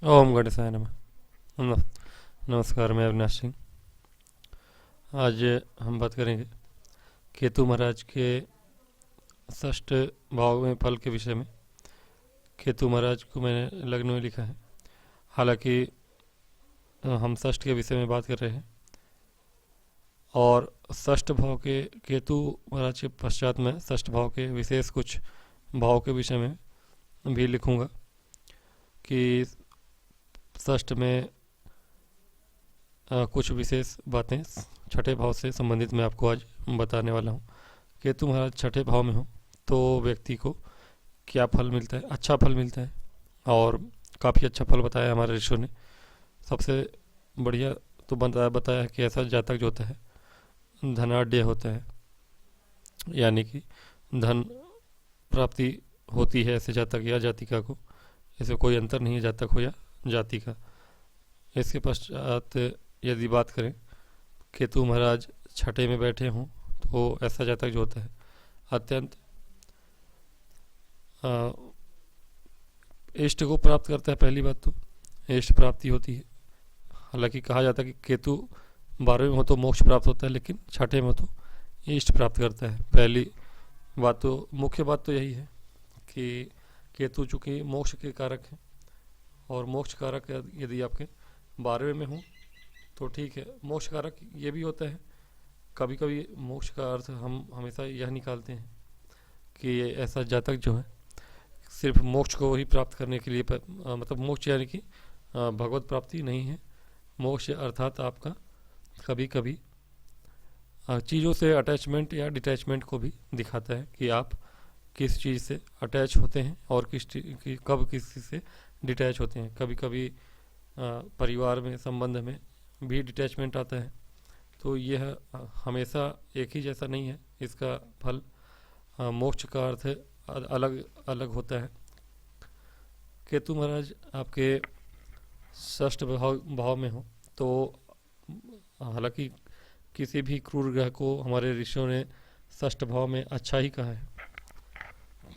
ओम गणेशाय नमः। नम- नमस्कार, मैं अविनाश सिंह। आज हम बात करेंगे केतु महाराज के षष्ठ भाव में फल के विषय में। केतु महाराज को मैंने लग्न में लिखा है। हालांकि हम षष्ठ के विषय में बात कर रहे हैं और षष्ठ भाव के केतु महाराज के पश्चात में षष्ठ भाव के विशेष कुछ भाव के विषय में भी लिखूंगा कि षष्ठ में कुछ विशेष बातें छठे भाव से संबंधित मैं आपको आज बताने वाला हूँ। केतु महाराज छठे भाव में हो तो व्यक्ति को क्या फल मिलता है, अच्छा फल मिलता है और काफ़ी अच्छा फल बताया हमारे ऋषियों ने। सबसे बढ़िया तो बताया कि ऐसा जातक जो होता है धनाढ़ होता है, यानी कि धन प्राप्ति होती है ऐसे जातक या जातिका को। इसमें कोई अंतर नहीं है जातक हो या जाति का। इसके पश्चात यदि बात करें केतु महाराज छठे में बैठे हों तो ऐसा जातक जो होता है अत्यंत इष्ट को प्राप्त करता है। पहली बात तो इष्ट प्राप्ति होती है। हालांकि कहा जाता है कि केतु 12वें में हो तो मोक्ष प्राप्त होता है, लेकिन छठे में हो तो इष्ट प्राप्त करता है। पहली बात तो मुख्य बात तो यही है कि केतु चूँकि मोक्ष के कारक हैं और मोक्ष कारक यदि आपके 12वें में हो तो ठीक है। मोक्ष कारक ये भी होता है, कभी कभी मोक्ष का अर्थ हम हमेशा यह निकालते हैं कि ये ऐसा जातक जो है सिर्फ मोक्ष को ही प्राप्त करने के लिए मतलब मोक्ष यानी कि भगवत प्राप्ति नहीं है। मोक्ष अर्थात आपका कभी कभी चीज़ों से अटैचमेंट या डिटैचमेंट को भी दिखाता है कि आप किस चीज़ से अटैच होते हैं और कब किसी से डिटैच होते हैं। कभी कभी परिवार में संबंध में भी डिटैचमेंट आता है, तो यह हमेशा एक ही जैसा नहीं है। इसका फल मोक्ष का अर्थ अलग अलग होता है। केतु महाराज आपके षष्ठ भाव में हो तो हालांकि किसी भी क्रूर ग्रह को हमारे ऋषियों ने षष्ठ भाव में अच्छा ही कहा है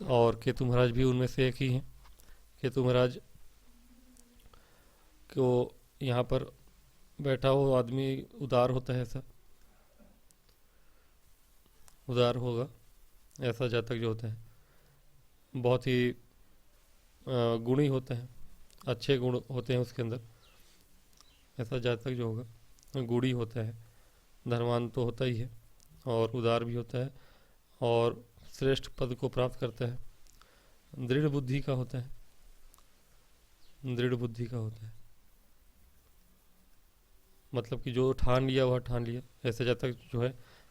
और केतु महाराज भी उनमें से एक ही हैं। केतु महाराज को यहाँ पर बैठा हो आदमी उदार होता है, ऐसा उदार होगा ऐसा जातक जो होता है बहुत ही गुणी होता है, अच्छे गुण होते हैं उसके अंदर। ऐसा जातक जो होगा गुणी होता है, धनवान तो होता ही है और उदार भी होता है और श्रेष्ठ पद को प्राप्त करता है। दृढ़ बुद्धि का होता है, दृढ़ बुद्धि का होता है, मतलब कि जो ठान लिया वह ठान लिया। ऐसे जातक जो है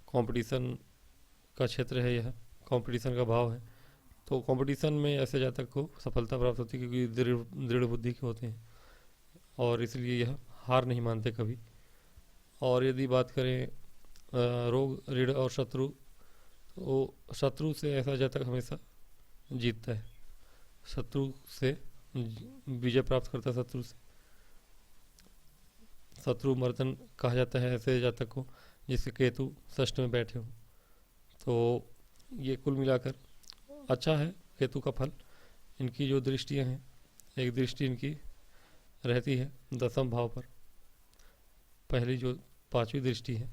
कंपटीशन का क्षेत्र है, यह कंपटीशन का भाव है, तो कंपटीशन में ऐसे जातक को सफलता प्राप्त होती है क्योंकि दृढ़ दृढ़ बुद्धि के होते हैं और इसलिए यह हार नहीं मानते कभी। और यदि बात करें रोग ऋण और शत्रु, तो शत्रु से ऐसा जातक हमेशा जीतता है, शत्रु से विजय प्राप्त करता है। शत्रु से शत्रु मर्दन कहा जाता है ऐसे जातक को जिसके केतु षष्ठ में बैठे हो। तो ये कुल मिलाकर अच्छा है केतु का फल। इनकी जो दृष्टियां हैं, एक दृष्टि इनकी रहती है दसम भाव पर, पहली जो पांचवी दृष्टि है,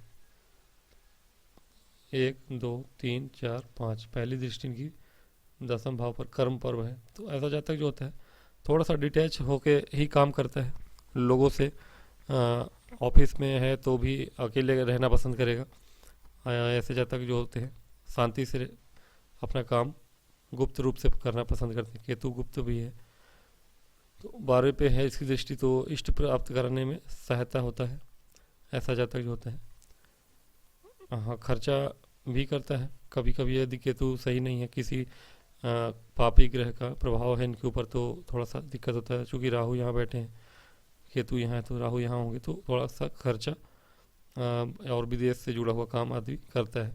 1 2 3 4 5, पहली दृष्टि इनकी दसम भाव पर कर्म पर्व है। तो ऐसा जातक जो होता है थोड़ा सा डिटैच होके ही काम करता है लोगों से। ऑफिस में है तो भी अकेले रहना पसंद करेगा। ऐसे जातक जो होते हैं शांति से अपना काम गुप्त रूप से करना पसंद करते हैं। केतु गुप्त भी है तो 12वें पे है इसकी दृष्टि, तो इष्ट प्राप्त करने में सहायता होता है ऐसा जातक जो होता है। हाँ, खर्चा भी करता है कभी कभी यदि केतु सही नहीं है, किसी पापी ग्रह का प्रभाव है इनके ऊपर तो थोड़ा सा दिक्कत होता है। चूँकि राहु यहाँ बैठे हैं, केतु यहाँ है तो राहु यहाँ होंगे तो थोड़ा सा खर्चा और विदेश से जुड़ा हुआ काम आदि करता है,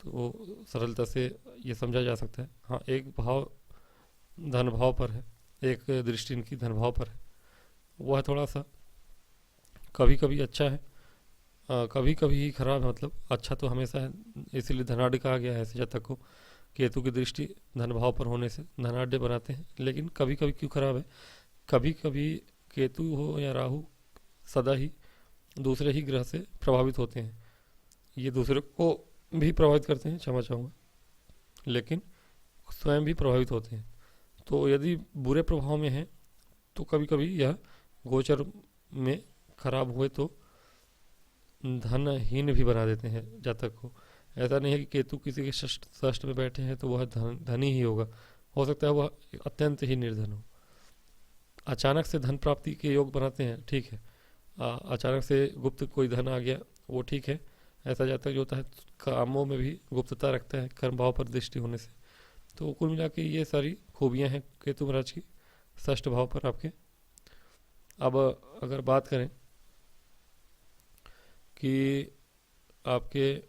तो सरलता से ये समझा जा सकता है। हाँ, एक भाव धन भाव पर है, एक दृष्टि इनकी धन भाव पर है, वह थोड़ा सा कभी कभी अच्छा है कभी कभी ही खराब है। मतलब अच्छा तो हमेशा है, इसीलिए धनाढ़ कहा गया है ऐसे जातक को। केतु की दृष्टि धन भाव पर होने से धनाढ़ बनाते हैं, लेकिन कभी कभी क्यों खराब है, कभी कभी केतु हो या राहु सदा ही दूसरे ही ग्रह से प्रभावित होते हैं। ये दूसरे को भी प्रभावित करते हैं, क्षमा चाहूँगा, लेकिन स्वयं भी प्रभावित होते हैं। तो यदि बुरे प्रभाव में हैं तो कभी कभी यह गोचर में खराब हुए तो धनहीन भी बना देते हैं जातक को। ऐसा नहीं है कि केतु किसी के षष्ठ में बैठे हैं तो वह धनी ही होगा, हो सकता है वह अत्यंत ही निर्धन हो। अचानक से धन प्राप्ति के योग बनाते हैं, ठीक है, अचानक से गुप्त कोई धन आ गया वो ठीक है। ऐसा जातक जो होता है कामों में भी गुप्तता रखता है कर्म भाव पर दृष्टि होने से। तो कुल मिला के ये सारी खूबियाँ हैं केतु महाराज की षष्ठ भाव पर आपके। अब अगर बात करें कि आपके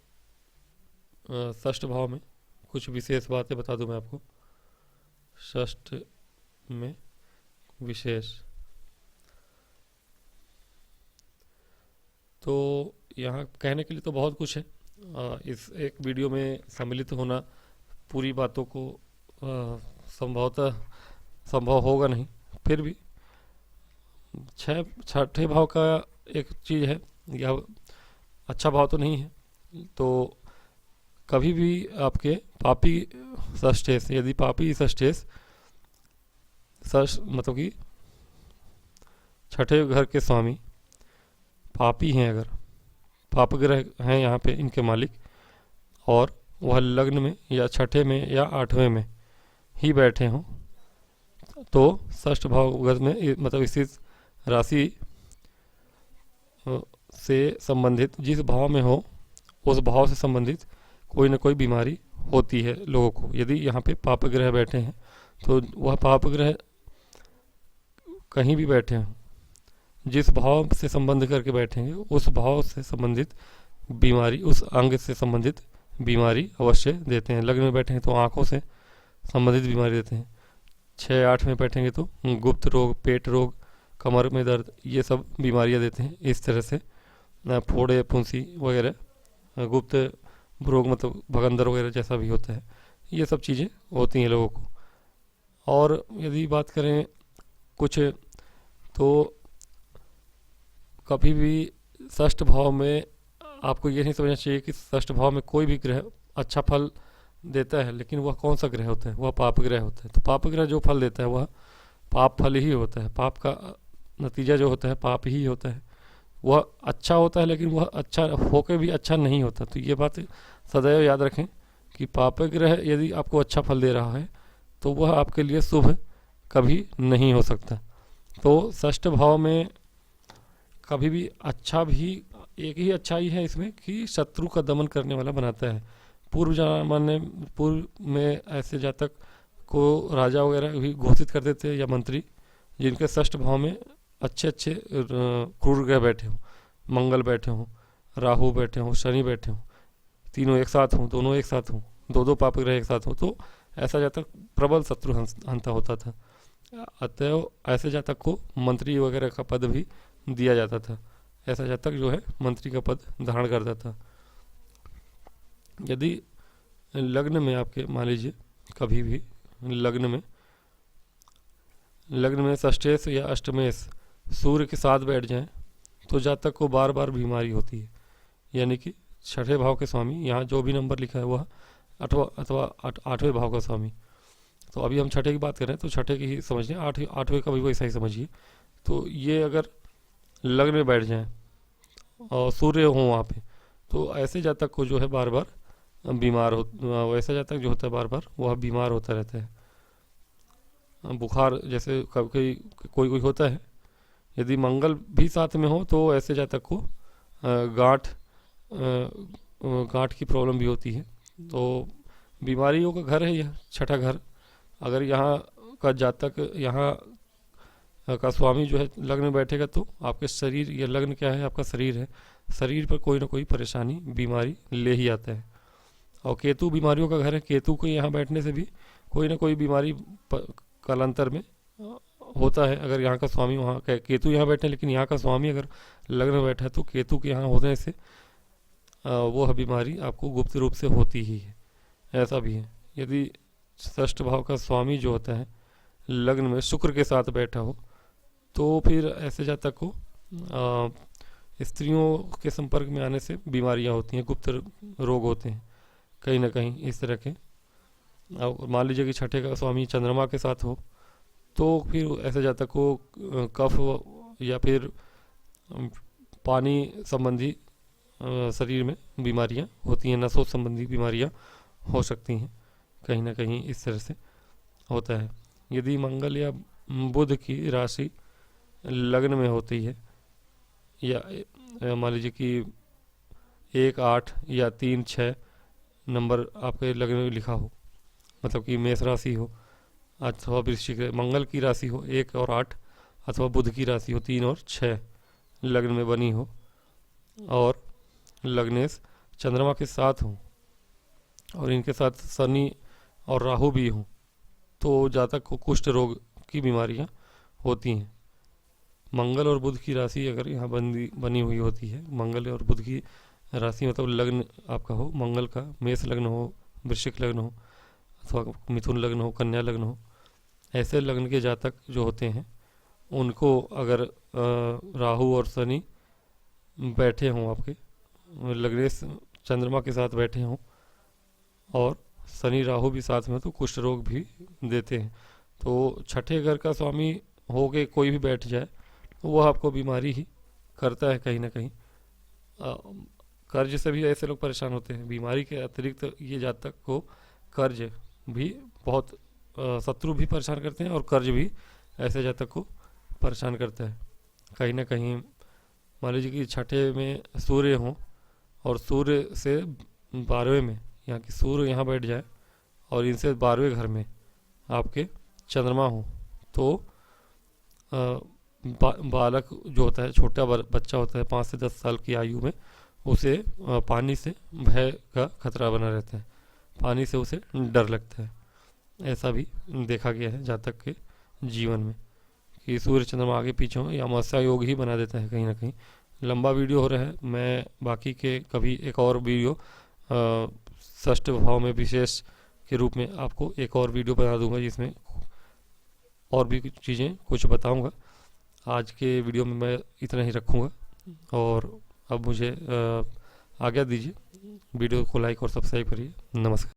षष्ठ भाव में कुछ विशेष बातें बता दूं मैं आपको। षष्ठ में विशेष तो यहाँ कहने के लिए तो बहुत कुछ है, इस एक वीडियो में सम्मिलित होना पूरी बातों को संभवतः संभव होगा नहीं। फिर भी छठे भाव का एक चीज़ है, यह अच्छा भाव तो नहीं है, तो कभी भी आपके पापी षष्ठेश, यदि पापी षष्ठेश मतलब कि छठे घर के स्वामी पापी हैं, अगर पाप ग्रह हैं यहाँ पे इनके मालिक, और वह लग्न में या छठे में या आठवें में ही बैठे हों, तो षष्ठ भाव में मतलब इसी राशि से संबंधित जिस भाव में हो उस भाव से संबंधित कोई न कोई बीमारी होती है लोगों को। यदि यहाँ पे पाप ग्रह बैठे हैं तो वह पाप ग्रह कहीं भी बैठे हों, जिस भाव से संबंध करके बैठेंगे उस भाव से संबंधित बीमारी, उस अंग से संबंधित बीमारी अवश्य देते हैं। लग्न में बैठे हैं तो आँखों से संबंधित बीमारी देते हैं। 6-8 में बैठेंगे तो गुप्त रोग, पेट रोग, कमर में दर्द, ये सब बीमारियां देते हैं। इस तरह से फोड़े, फुंसी वगैरह, गुप्त रोग मतलब भगंदर वगैरह जैसा भी होता है, ये सब चीज़ें होती हैं लोगों को। और यदि बात करें कुछ तो कभी भी षष्ठ भाव में आपको ये नहीं समझना चाहिए कि षष्ठ भाव में कोई भी ग्रह अच्छा फल देता है, लेकिन वह कौन सा ग्रह होता है, वह पाप ग्रह होता है। तो पाप ग्रह जो फल देता है वह पाप फल ही होता है, पाप का नतीजा जो होता है पाप ही होता है। वह अच्छा होता है लेकिन वह अच्छा होकर भी अच्छा नहीं होता। तो ये बात सदैव याद रखें कि पाप ग्रह यदि आपको अच्छा फल दे रहा है तो वह आपके लिए शुभ कभी नहीं हो सकता। तो षष्ठ भाव में कभी भी अच्छा भी एक ही अच्छाई है इसमें कि शत्रु का दमन करने वाला बनाता है। पूर्व में ऐसे जातक को राजा वगैरह भी घोषित कर देते हैं या मंत्री, जिनके षष्ठ भाव में अच्छे अच्छे क्रूर ग्रह बैठे हों, मंगल बैठे हों, राहु बैठे हों, शनि बैठे हों, तीनों एक साथ हों, दोनों एक साथ हों, दो पाप ग्रह एक साथ हों, तो ऐसा जातक प्रबल शत्रु हंता होता था। अतएव ऐसे जातक को मंत्री वगैरह का पद भी दिया जाता था। ऐसा जातक जो है मंत्री का पद धारण करता था। यदि लग्न में आपके मान लीजिए कभी भी लग्न में षष्ठेश या अष्टमेश सूर्य के साथ बैठ जाएं तो जातक को बार बार बीमारी होती है। यानी कि छठे भाव के स्वामी, यहाँ जो भी नंबर लिखा है वह आठवें भाव का स्वामी। तो अभी हम छठे की बात कर रहे हैं तो छठे की ही समझिए, आठवें का भी वैसा ही समझिए। तो ये अगर लग्न में बैठ जाएं और सूर्य हो वहाँ पे, तो ऐसे जातक को जो है बार बार बीमार हो, वैसा जातक जो होता है बार बार वह बीमार होता रहता है। बुखार जैसे कभी कोई होता है। यदि मंगल भी साथ में हो तो ऐसे जातक को गांठ की प्रॉब्लम भी होती है। तो बीमारियों का घर है यह छठा घर। अगर यहाँ का जातक, यहाँ का स्वामी जो है लग्न में बैठेगा तो आपके शरीर, ये लग्न क्या है आपका शरीर है, शरीर पर कोई ना कोई परेशानी बीमारी ले ही आता है। और केतु बीमारियों का घर है, केतु के यहाँ बैठने से भी कोई ना कोई बीमारी कालांतर में होता है। अगर यहाँ का स्वामी वहाँ केतु यहाँ बैठे लेकिन यहाँ का स्वामी अगर लग्न में बैठा है तो केतु के यहाँ होने से वह बीमारी आपको गुप्त रूप से होती ही है। ऐसा भी है। यदि षष्ठ भाव का स्वामी जो होता है लग्न में शुक्र के साथ बैठा हो तो फिर ऐसे जातक को स्त्रियों के संपर्क में आने से बीमारियां होती हैं, गुप्त रोग होते हैं कहीं ना कहीं इस तरह के। अब मान लीजिए कि छठे का स्वामी चंद्रमा के साथ हो, तो फिर ऐसे जातक को कफ या फिर पानी संबंधी शरीर में बीमारियां होती हैं, नसों संबंधी बीमारियां हो सकती हैं कहीं ना कहीं इस तरह से होता है। यदि मंगल या बुध की राशि लग्न में होती है, या मान लीजिए कि 1, 8 या 3, 6 नंबर आपके लग्न में लिखा हो, मतलब कि मेष राशि हो अथवा वृश्चिक, मंगल की राशि हो 1 और 8, अथवा बुध की राशि हो 3 और 6 लग्न में बनी हो, और लग्नेश चंद्रमा के साथ हो और इनके साथ शनि और राहु भी हो, तो जातक को कुष्ठ रोग की बीमारियां होती हैं। मंगल और बुध की राशि अगर यहाँ बनी हुई होती है, मंगल और बुध की राशि मतलब लग्न आपका हो, मंगल का मेष लग्न हो, वृश्चिक लग्न हो, अथवा मिथुन लग्न हो, कन्या लग्न हो, ऐसे लग्न के जातक जो होते हैं उनको अगर राहु और शनि बैठे हों, आपके लग्नेश चंद्रमा के साथ बैठे हों और शनि राहु भी साथ में, तो कुष्ठ रोग भी देते हैं। तो छठे घर का स्वामी हो के कोई भी बैठ जाए तो वह आपको बीमारी ही करता है कहीं ना कहीं। कर्ज से भी ऐसे लोग परेशान होते हैं। बीमारी के अतिरिक्त ये जातक को कर्ज भी बहुत शत्रु भी परेशान करते हैं और कर्ज भी ऐसे जातक को परेशान करता है कहीं ना कहीं। मान लीजिए कि छठे में सूर्य हों और सूर्य से 12वें में, यहाँ की सूर्य यहाँ बैठ जाए और इनसे 12वें घर में आपके चंद्रमा हो, तो बालक जो होता है, छोटा बच्चा होता है 5 से 10 साल की आयु में, उसे पानी से भय का खतरा बना रहता है, पानी से उसे डर लगता है। ऐसा भी देखा गया है जातक के जीवन में कि सूर्य चंद्रमा आगे पीछे हो या अमावस्या योग ही बना देता है कहीं ना कहीं। लंबा वीडियो हो रहा है, मैं बाकी के कभी एक और वीडियो षष्ठ भाव में विशेष के रूप में आपको एक और वीडियो बना दूंगा जिसमें और भी कुछ चीज़ें कुछ बताऊंगा। आज के वीडियो में मैं इतना ही रखूंगा और अब मुझे आज्ञा दीजिए। वीडियो को लाइक और सब्सक्राइब करिए। नमस्कार।